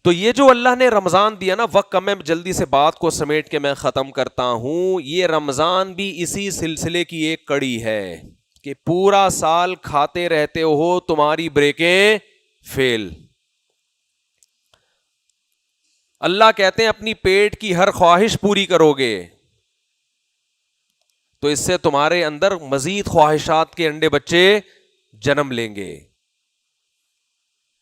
تو یہ جو اللہ نے رمضان دیا نا، وقت کم ہے، جلدی سے بات کو سمیٹ کے میں ختم کرتا ہوں. یہ رمضان بھی اسی سلسلے کی ایک کڑی ہے کہ پورا سال کھاتے رہتے ہو، تمہاری بریکیں فیل. اللہ کہتے ہیں اپنی پیٹ کی ہر خواہش پوری کرو گے تو اس سے تمہارے اندر مزید خواہشات کے انڈے بچے جنم لیں گے.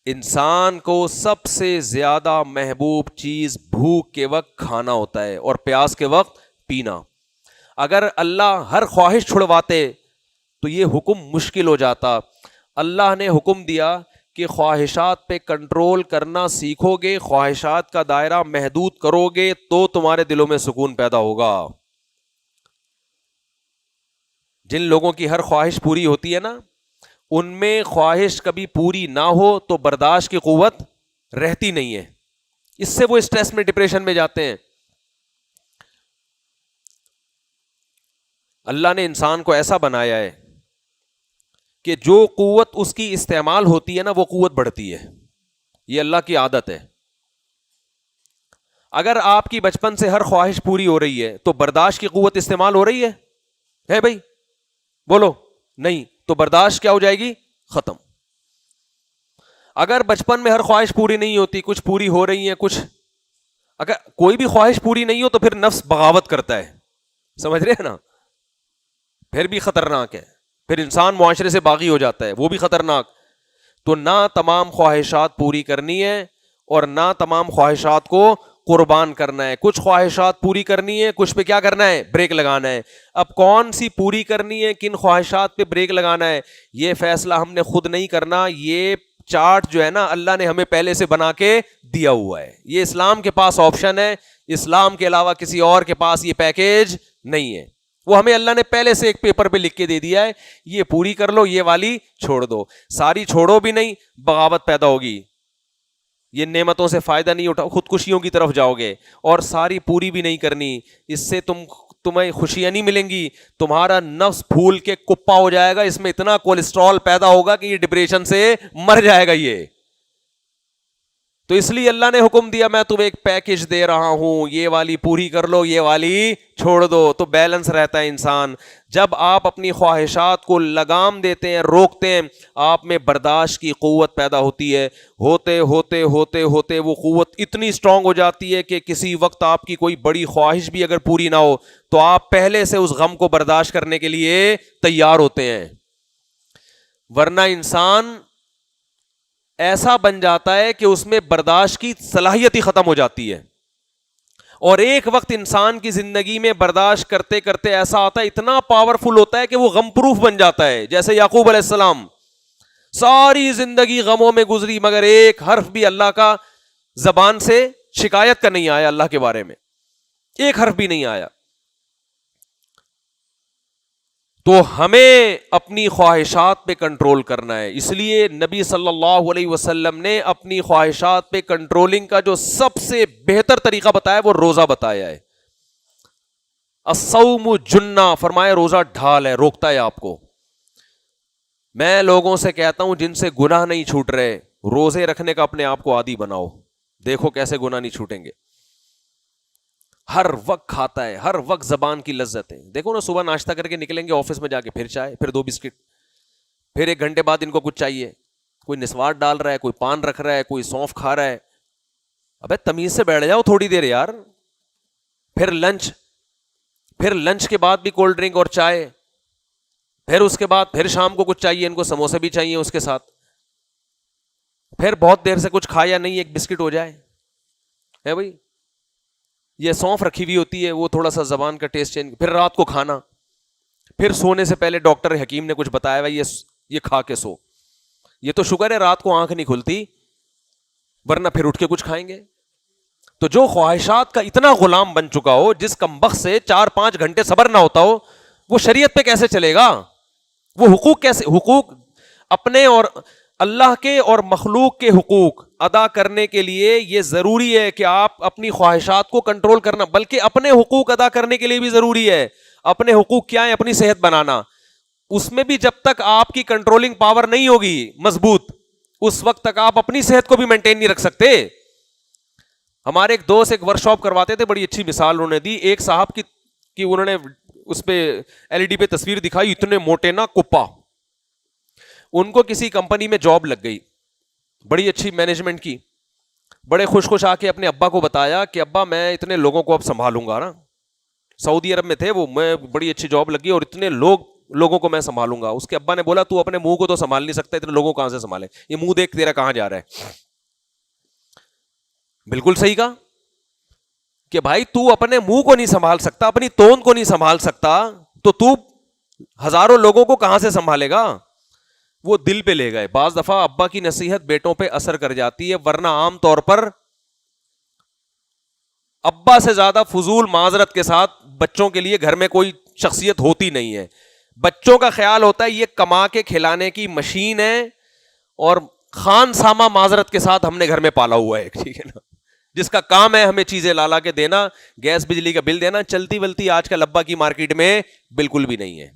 انسان کو سب سے زیادہ محبوب چیز بھوک کے وقت کھانا ہوتا ہے اور پیاس کے وقت پینا. اگر اللہ ہر خواہش چھڑواتے تو یہ حکم مشکل ہو جاتا. اللہ نے حکم دیا کہ خواہشات پہ کنٹرول کرنا سیکھو گے، خواہشات کا دائرہ محدود کرو گے تو تمہارے دلوں میں سکون پیدا ہوگا. جن لوگوں کی ہر خواہش پوری ہوتی ہے نا، ان میں خواہش کبھی پوری نہ ہو تو برداشت کی قوت رہتی نہیں ہے. اس سے وہ اسٹریس میں، ڈپریشن میں جاتے ہیں. اللہ نے انسان کو ایسا بنایا ہے کہ جو قوت اس کی استعمال ہوتی ہے نا، وہ قوت بڑھتی ہے. یہ اللہ کی عادت ہے. اگر آپ کی بچپن سے ہر خواہش پوری ہو رہی ہے تو برداشت کی قوت استعمال ہو رہی ہے بھائی؟ بولو نہیں. تو برداشت کیا ہو جائے گی؟ ختم. اگر بچپن میں ہر خواہش پوری نہیں ہوتی، کچھ پوری ہو رہی ہیں کچھ، اگر کوئی بھی خواہش پوری نہیں ہو تو پھر نفس بغاوت کرتا ہے. سمجھ رہے ہیں نا؟ پھر بھی خطرناک ہے. پھر انسان معاشرے سے باغی ہو جاتا ہے، وہ بھی خطرناک. تو نہ تمام خواہشات پوری کرنی ہے اور نہ تمام خواہشات کو قربان کرنا ہے. کچھ خواہشات پوری کرنی ہے، کچھ پہ کیا کرنا ہے؟ بریک لگانا ہے. اب کون سی پوری کرنی ہے، کن خواہشات پہ بریک لگانا ہے، یہ فیصلہ ہم نے خود نہیں کرنا. یہ چارٹ جو ہے نا، اللہ نے ہمیں پہلے سے بنا کے دیا ہوا ہے. یہ اسلام کے پاس آپشن ہے. اسلام کے علاوہ کسی اور کے پاس یہ پیکیج نہیں ہے. وہ ہمیں اللہ نے پہلے سے ایک پیپر پہ لکھ کے دے دیا ہے، یہ پوری کر لو، یہ والی چھوڑ دو. ساری چھوڑو بھی نہیں، بغاوت پیدا ہوگی. یہ نعمتوں سے فائدہ نہیں اٹھاؤ، خودکشیوں کی طرف جاؤ گے. اور ساری پوری بھی نہیں کرنی، اس سے تمہیں خوشیاں نہیں ملیں گی. تمہارا نفس پھول کے کپا ہو جائے گا. اس میں اتنا کولیسٹرول پیدا ہوگا کہ یہ ڈپریشن سے مر جائے گا. یہ تو اس لیے اللہ نے حکم دیا، میں تمہیں ایک پیکج دے رہا ہوں، یہ والی پوری کر لو، یہ والی چھوڑ دو. تو بیلنس رہتا ہے انسان. جب آپ اپنی خواہشات کو لگام دیتے ہیں، روکتے ہیں، آپ میں برداشت کی قوت پیدا ہوتی ہے. ہوتے ہوتے ہوتے ہوتے وہ قوت اتنی اسٹرانگ ہو جاتی ہے کہ کسی وقت آپ کی کوئی بڑی خواہش بھی اگر پوری نہ ہو تو آپ پہلے سے اس غم کو برداشت کرنے کے لیے تیار ہوتے ہیں. ورنہ انسان ایسا بن جاتا ہے کہ اس میں برداشت کی صلاحیت ہی ختم ہو جاتی ہے. اور ایک وقت انسان کی زندگی میں برداشت کرتے کرتے ایسا آتا ہے، اتنا پاورفل ہوتا ہے کہ وہ غم پروف بن جاتا ہے. جیسے یعقوب علیہ السلام، ساری زندگی غموں میں گزری مگر ایک حرف بھی اللہ کا زبان سے شکایت کا نہیں آیا. اللہ کے بارے میں ایک حرف بھی نہیں آیا. تو ہمیں اپنی خواہشات پہ کنٹرول کرنا ہے. اس لیے نبی صلی اللہ علیہ وسلم نے اپنی خواہشات پہ کنٹرولنگ کا جو سب سے بہتر طریقہ بتایا وہ روزہ بتایا ہے. الصوم جنہ، فرمایا روزہ ڈھال ہے، روکتا ہے آپ کو. میں لوگوں سے کہتا ہوں جن سے گناہ نہیں چھوٹ رہے، روزے رکھنے کا اپنے آپ کو عادی بناؤ، دیکھو کیسے گناہ نہیں چھوٹیں گے. ہر وقت کھاتا ہے، ہر وقت زبان کی لذت ہے. دیکھو نا، صبح ناشتہ کر کے نکلیں گے آفس میں جا کے، پھر چائے، پھر 2 بسکٹ، پھر 1 گھنٹے بعد ان کو کچھ چاہیے. کوئی نسوار ڈال رہا ہے، کوئی پان رکھ رہا ہے، کوئی سونف کھا رہا ہے. ابے تمیز سے بیٹھ جاؤ تھوڑی دیر یار. پھر لنچ کے بعد بھی کولڈ ڈرنک اور چائے، پھر اس کے بعد پھر شام کو کچھ چاہیے، ان کو سموسے بھی چاہیے اس کے ساتھ. پھر بہت دیر سے کچھ کھایا نہیں، 1 بسکٹ ہو جائے ہے بھائی. یہ سونف رکھی ہوئی ہوتی ہے، وہ تھوڑا سا زبان کا ٹیسٹ چینج. پھر رات کو کھانا، پھر سونے سے پہلے ڈاکٹر حکیم نے کچھ بتایا بھائی یہ کھا کے سو. یہ تو شکر ہے رات کو آنکھ نہیں کھلتی، ورنہ پھر اٹھ کے کچھ کھائیں گے. تو جو خواہشات کا اتنا غلام بن چکا ہو، جس کمبخت سے 4-5 گھنٹے صبر نہ ہوتا ہو، وہ شریعت پہ کیسے چلے گا؟ وہ حقوق اپنے اور اللہ کے اور مخلوق کے حقوق ادا کرنے کے لیے یہ ضروری ہے کہ آپ اپنی خواہشات کو کنٹرول کرنا، بلکہ اپنے حقوق ادا کرنے کے لیے بھی ضروری ہے. اپنے حقوق کیا ہے؟ اپنی صحت بنانا. اس میں بھی جب تک آپ کی کنٹرولنگ پاور نہیں ہوگی مضبوط، اس وقت تک آپ اپنی صحت کو بھی مینٹین نہیں رکھ سکتے. ہمارے ایک دوست ایک ورک شاپ کرواتے تھے, بڑی اچھی مثال انہوں نے دی. ایک صاحب کی انہوں نے اس پہ LED پہ تصویر دکھائی, اتنے موٹے نا کپا. ان کو کسی کمپنی میں جاب لگ گئی, بڑی اچھی مینجمنٹ کی, بڑے خوش آ کے اپنے ابا کو بتایا کہ ابا میں اتنے لوگوں کو اب سنبھالوں گا نا. سعودی عرب میں تھے وہ, میں بڑی اچھی جاب لگی اور اتنے لوگوں کو میں سنبھالوں گا. اس کے ابا نے بولا تو اپنے منہ کو تو سنبھال نہیں سکتا, اتنے لوگوں کو کہاں سے سنبھالے, یہ منہ دیکھ تیرا کہاں جا رہا ہے. بالکل صحیح کہا کہ بھائی تو اپنے منہ کو نہیں سنبھال سکتا, اپنی توند کو نہیں سنبھال سکتا, تو ہزاروں لوگوں کو کہاں سے سنبھالے گا. وہ دل پہ لے گئے. بعض دفعہ ابا کی نصیحت بیٹوں پہ اثر کر جاتی ہے, ورنہ عام طور پر ابا سے زیادہ فضول معذرت کے ساتھ بچوں کے لیے گھر میں کوئی شخصیت ہوتی نہیں ہے. بچوں کا خیال ہوتا ہے یہ کما کے کھلانے کی مشین ہے, اور خان سامہ معذرت کے ساتھ ہم نے گھر میں پالا ہوا ہے, ٹھیک ہے نا, جس کا کام ہے ہمیں چیزیں لالا کے دینا, گیس بجلی کا بل دینا. چلتی ولتی آج کل ابا کی مارکیٹ میں بالکل بھی نہیں ہے,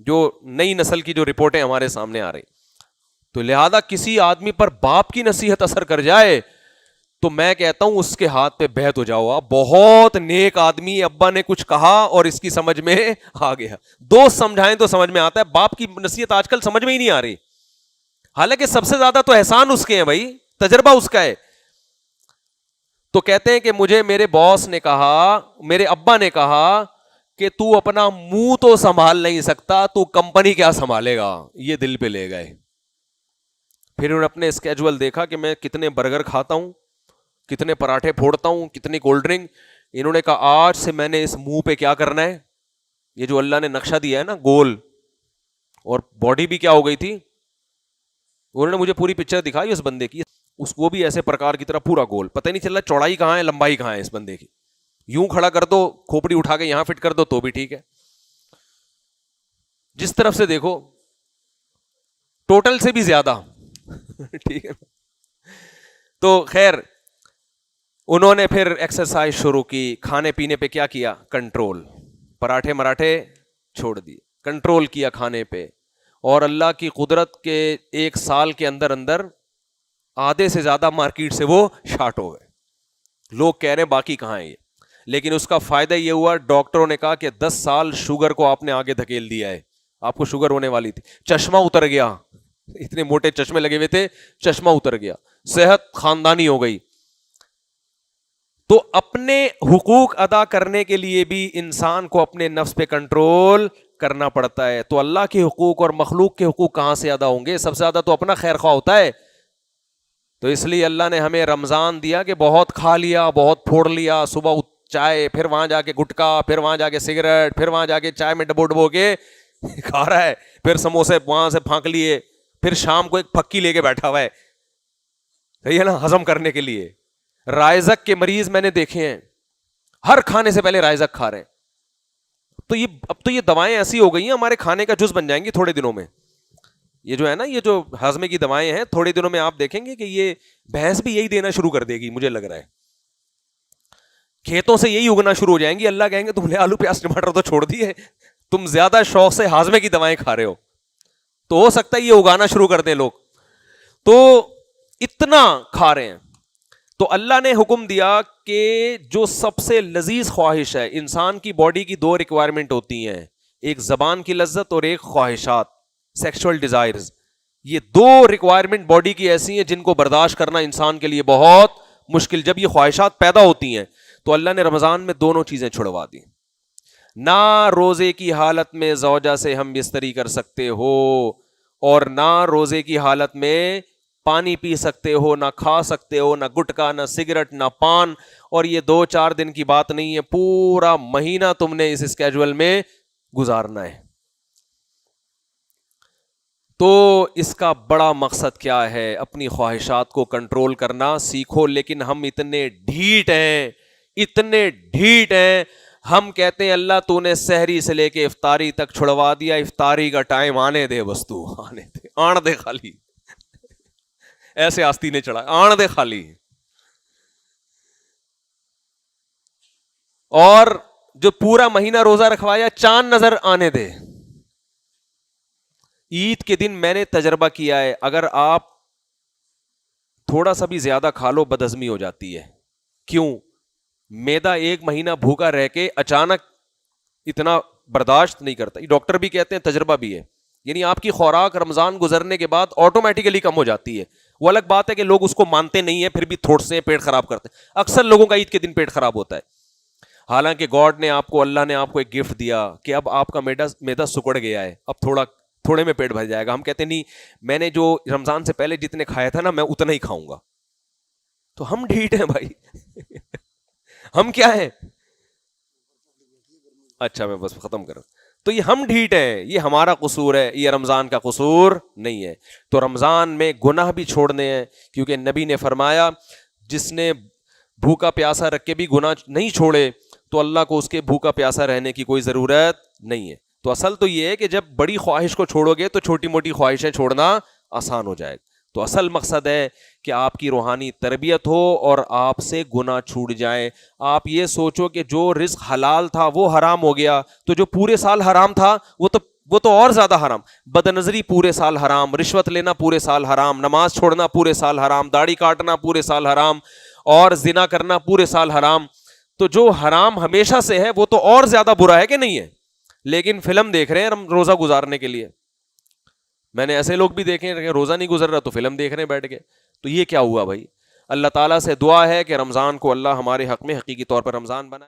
جو نئی نسل کی جو رپورٹیں ہمارے سامنے آ رہی. تو لہذا کسی آدمی پر باپ کی نصیحت اثر کر جائے تو میں کہتا ہوں اس کے ہاتھ پہ بیعت ہو جاؤ. آپ بہت نیک آدمی, ابا نے کچھ کہا اور اس کی سمجھ میں آ گیا. دوست سمجھائیں تو سمجھ میں آتا ہے, باپ کی نصیحت آج کل سمجھ میں ہی نہیں آ رہی. حالانکہ سب سے زیادہ تو احسان اس کے ہیں بھائی, تجربہ اس کا ہے. تو کہتے ہیں کہ مجھے میرے باس نے کہا, میرے ابا نے کہا کہ تو اپنا منہ تو سنبھال نہیں سکتا, تو کمپنی کیا سنبھالے گا. یہ دل پہ لے گئے. پھر انہوں نے اپنے اسکیجول دیکھا کہ میں کتنے برگر کھاتا ہوں, کتنے پراٹھے پھوڑتا ہوں, کتنی کولڈ ڈرنک. انہوں نے کہا آج سے میں نے اس منہ پہ کیا کرنا ہے, یہ جو اللہ نے نقشہ دیا ہے نا گول, اور باڈی بھی کیا ہو گئی تھی, انہوں نے مجھے پوری پکچر دکھائی اس بندے کی, اس کو بھی ایسے پرکار کی طرح پورا گول, پتہ نہیں چل رہا چوڑائی کہاں ہے لمبائی کہاں ہے اس بندے کی. یوں کھڑا کر دو, کھوپڑی اٹھا کے یہاں فٹ کر دو تو بھی ٹھیک ہے, جس طرف سے دیکھو ٹوٹل سے بھی زیادہ. ٹھیک ہے. تو خیر انہوں نے پھر ایکسرسائز شروع کی, کھانے پینے پہ کیا کیا, کنٹرول, پراٹھے مراٹھے چھوڑ دیے, کنٹرول کیا کھانے پہ, اور اللہ کی قدرت کے 1 سال کے اندر آدھے سے زیادہ مارکیٹ سے وہ شارٹ ہو گئے. لوگ کہہ رہے ہیں باقی کہاں ہے یہ, لیکن اس کا فائدہ یہ ہوا, ڈاکٹروں نے کہا کہ 10 سال شوگر کو آپ نے آگے دھکیل دیا ہے, آپ کو شوگر ہونے والی تھی, چشمہ اتر گیا, اتنے موٹے چشمے لگے ہوئے تھے, چشمہ اتر گیا, صحت خاندانی ہو گئی. تو اپنے حقوق ادا کرنے کے لیے بھی انسان کو اپنے نفس پہ کنٹرول کرنا پڑتا ہے. تو اللہ کے حقوق اور مخلوق کے حقوق کہاں سے ادا ہوں گے, سب سے زیادہ تو اپنا خیر خواہ ہوتا ہے. تو اس لیے اللہ نے ہمیں رمضان دیا کہ بہت کھا لیا, بہت پھوڑ لیا, صبح چائے, پھر وہاں جا کے گٹکا, پھر وہاں جا کے سگریٹ, پھر وہاں جا کے چائے میں ڈبو کے کھا رہا ہے, پھر سموسے وہاں سے پھانک لیے, پھر شام کو ایک پھکی لے کے بیٹھا ہوا ہے, صحیح ہے نا, ہضم کرنے کے لیے. رائزک کے مریض میں نے دیکھے ہیں, ہر کھانے سے پہلے رائزک کھا رہے ہیں. تو اب تو یہ دوائیں ایسی ہو گئی ہیں, ہمارے کھانے کا جز بن جائیں گی تھوڑے دنوں میں. یہ جو ہے نا, یہ جو ہاضمے کی دوائیں ہیں, تھوڑے دنوں میں آپ دیکھیں گے کہ یہ بھینس بھی یہی دینا شروع کر دے گی, مجھے لگ رہا ہے. کھیتوں سے یہی اگنا شروع ہو جائیں گی. اللہ کہیں گے تم نے آلو پیاز ٹماٹر تو چھوڑ دیے, تم زیادہ شوق سے ہاضمے کی دوائیں کھا رہے ہو, تو ہو سکتا ہے یہ اگانا شروع کر دیں لوگ. تو اتنا کھا رہے ہیں. تو اللہ نے حکم دیا کہ جو سب سے لذیذ خواہش ہے, انسان کی باڈی کی 2 ریکوائرمنٹ ہوتی ہیں, ایک زبان کی لذت اور ایک خواہشات, سیکسول ڈیزائرز. یہ 2 ریکوائرمنٹ باڈی کی ایسی ہیں جن کو برداشت کرنا انسان کے لیے بہت مشکل. جب یہ خواہشات پیدا ہوتی ہیں تو اللہ نے رمضان میں دونوں چیزیں چھڑوا دی. نہ روزے کی حالت میں زوجہ سے ہم بستری کر سکتے ہو, اور نہ روزے کی حالت میں پانی پی سکتے ہو, نہ کھا سکتے ہو, نہ گٹکا, نہ سگریٹ, نہ پان. اور یہ 2-4 دن کی بات نہیں ہے, پورا مہینہ تم نے اس اسکیجول میں گزارنا ہے. تو اس کا بڑا مقصد کیا ہے, اپنی خواہشات کو کنٹرول کرنا سیکھو. لیکن ہم اتنے ڈھیٹ ہیں, ہم کہتے ہیں اللہ تو نے سحری سے لے کے افطاری تک چھڑوا دیا, افطاری کا ٹائم آنے دے, بس تو آنے دے, آن دے خالی. ایسے آستی نے چڑھا, آن دے خالی. اور جو پورا مہینہ روزہ رکھوایا, چاند نظر آنے دے. عید کے دن میں نے تجربہ کیا ہے, اگر آپ تھوڑا سا بھی زیادہ کھا لو بد ہضمی ہو جاتی ہے, کیوں؟ میدا 1 مہینہ بھوکا رہ کے اچانک اتنا برداشت نہیں کرتا. ڈاکٹر بھی کہتے ہیں, تجربہ بھی ہے, یعنی آپ کی خوراک رمضان گزرنے کے بعد آٹومیٹیکلی کم ہو جاتی ہے. وہ الگ بات ہے کہ لوگ اس کو مانتے نہیں ہیں, پھر بھی تھوڑے سے پیٹ خراب کرتے ہیں. اکثر لوگوں کا عید کے دن پیٹ خراب ہوتا ہے, حالانکہ گاڈ نے آپ کو, اللہ نے آپ کو ایک گفٹ دیا کہ اب آپ کا میدا سکڑ گیا ہے, اب تھوڑے میں پیٹ بھر جائے گا. ہم کہتے نہیں, میں نے جو رمضان سے پہلے جتنے کھایا تھا نا, میں اتنا ہی کھاؤں گا. تو ہم ڈھیٹ ہیں بھائی. ہم کیا ہیں؟ اچھا میں بس ختم کروں. تو یہ ہم ڈھیٹ ہیں, یہ ہمارا قصور ہے, یہ رمضان کا قصور نہیں ہے. تو رمضان میں گناہ بھی چھوڑنے ہیں, کیونکہ نبی نے فرمایا جس نے بھوکا پیاسا رکھ کے بھی گناہ نہیں چھوڑے تو اللہ کو اس کے بھوکا پیاسا رہنے کی کوئی ضرورت نہیں ہے. تو اصل تو یہ ہے کہ جب بڑی خواہش کو چھوڑو گے تو چھوٹی موٹی خواہشیں چھوڑنا آسان ہو جائے گا. تو اصل مقصد ہے کہ آپ کی روحانی تربیت ہو اور آپ سے گناہ چھوٹ جائے. آپ یہ سوچو کہ جو رزق حلال تھا وہ حرام ہو گیا, تو جو پورے سال حرام تھا وہ تو اور زیادہ حرام. بد نظری پورے سال حرام, رشوت لینا پورے سال حرام, نماز چھوڑنا پورے سال حرام, داڑھی کاٹنا پورے سال حرام, اور زنا کرنا پورے سال حرام. تو جو حرام ہمیشہ سے ہے وہ تو اور زیادہ برا ہے کہ نہیں ہے. لیکن فلم دیکھ رہے ہیں روزہ گزارنے کے لیے. میں نے ایسے لوگ بھی دیکھے کہ روزہ نہیں گزر رہا تو فلم دیکھ رہے ہیں بیٹھ کے. تو یہ کیا ہوا بھائی؟ اللہ تعالیٰ سے دعا ہے کہ رمضان کو اللہ ہمارے حق میں حقیقی طور پر رمضان بنائے.